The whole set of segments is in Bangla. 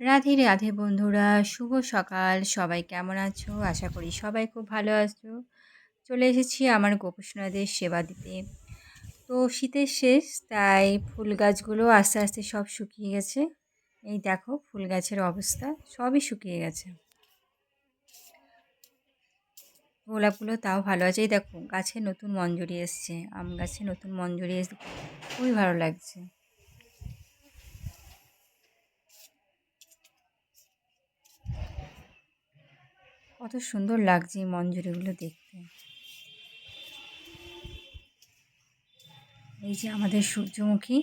রাধে রাধে বন্ধুরা, শুভ সকাল। সবাই কেমন আছো? আশা করি সবাই খুব ভালো আছো। চলে এসেছি আমার গোপোষণাদের সেবা দিতে। তো শীতের শেষ, তাই ফুল গাছগুলো আস্তে আস্তে সব শুকিয়ে গেছে। এই দেখো ফুল গাছের অবস্থা, সবই শুকিয়ে গেছে। গোলাপগুলো তাও ভালো আছে। এই দেখো গাছে নতুন মঞ্জরি এসছে, আম গাছে নতুন মঞ্জরি এসে খুবই ভালো লাগছে। কত সুন্দর লাগছে এই মঞ্জরিগুলো দেখতে। এই যে আমাদের সূর্যমুখী,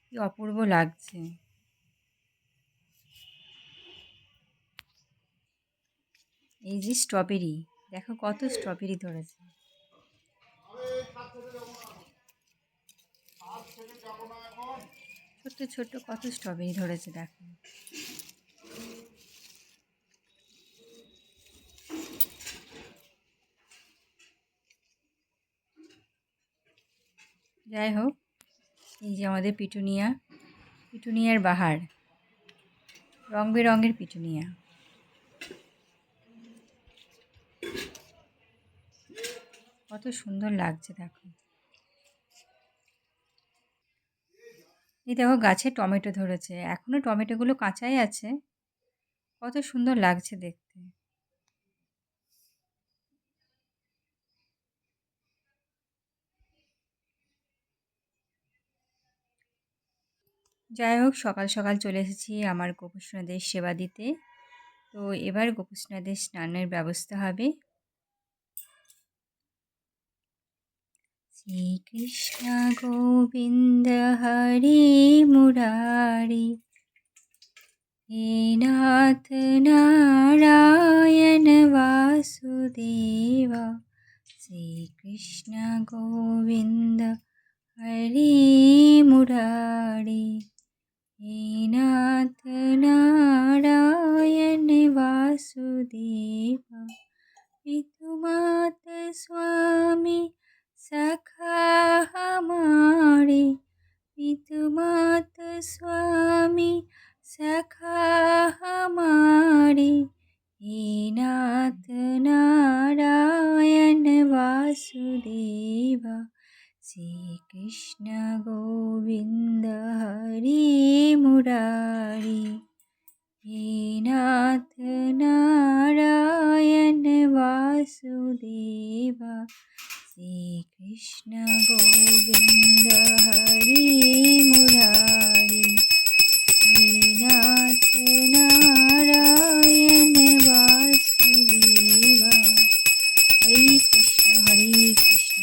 কি অপূর্ব লাগছে। এই যে স্ট্রবেরি, দেখো কত স্ট্রবেরি ধরেছে। ছোট্ট ছোট্ট কত স্ট্রবেরি ধরেছে দেখো। যাই হোক, এই যে আমাদের পিটুনিয়া, পিটুনিয়ার বাহার, রং বেরঙের পিটুনিয়া। কত সুন্দর লাগছে দেখো। এই দেখো গাছে টমেটো ধরেছে, এখনো টমেটোগুলো কাঁচাই আছে। কত সুন্দর লাগছে দেখতে। যাই হোক, সকাল সকাল চলে এসেছি আমার গোপুসোনাদের সেবা দিতে। তো এবার গোপুসোনাদের স্নানের ব্যবস্থা হবে। শ্রীকৃষ্ণ গোবিন্দ হরে মুরারি, হে নাথ নারায়ণ বাসুদেবা। শ্রীকৃষ্ণ গোবিন্দ হরে মুরারি, হে নাথ নারায়ণ বাসুদেবা। পিতু মাত স্বামী सखा हमारे, पितु मात स्वामी सखा हमारे, हे नाथ नारायण वासुदेवा। श्री कृष्ण गोविंद हरे मुरारी, हे नाथ नारायण वासुदेवा। श्री कृष्ण गोविंद हरे मुरारी, हे नाथ नारायण वासुदेवा। हरे कृष्ण कृष्ण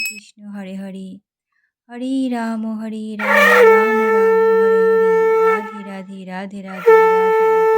कृष्ण हरे हरे, हरे राम राम राम हरे हरे, राधे राधे राधे राधे राधे राधे।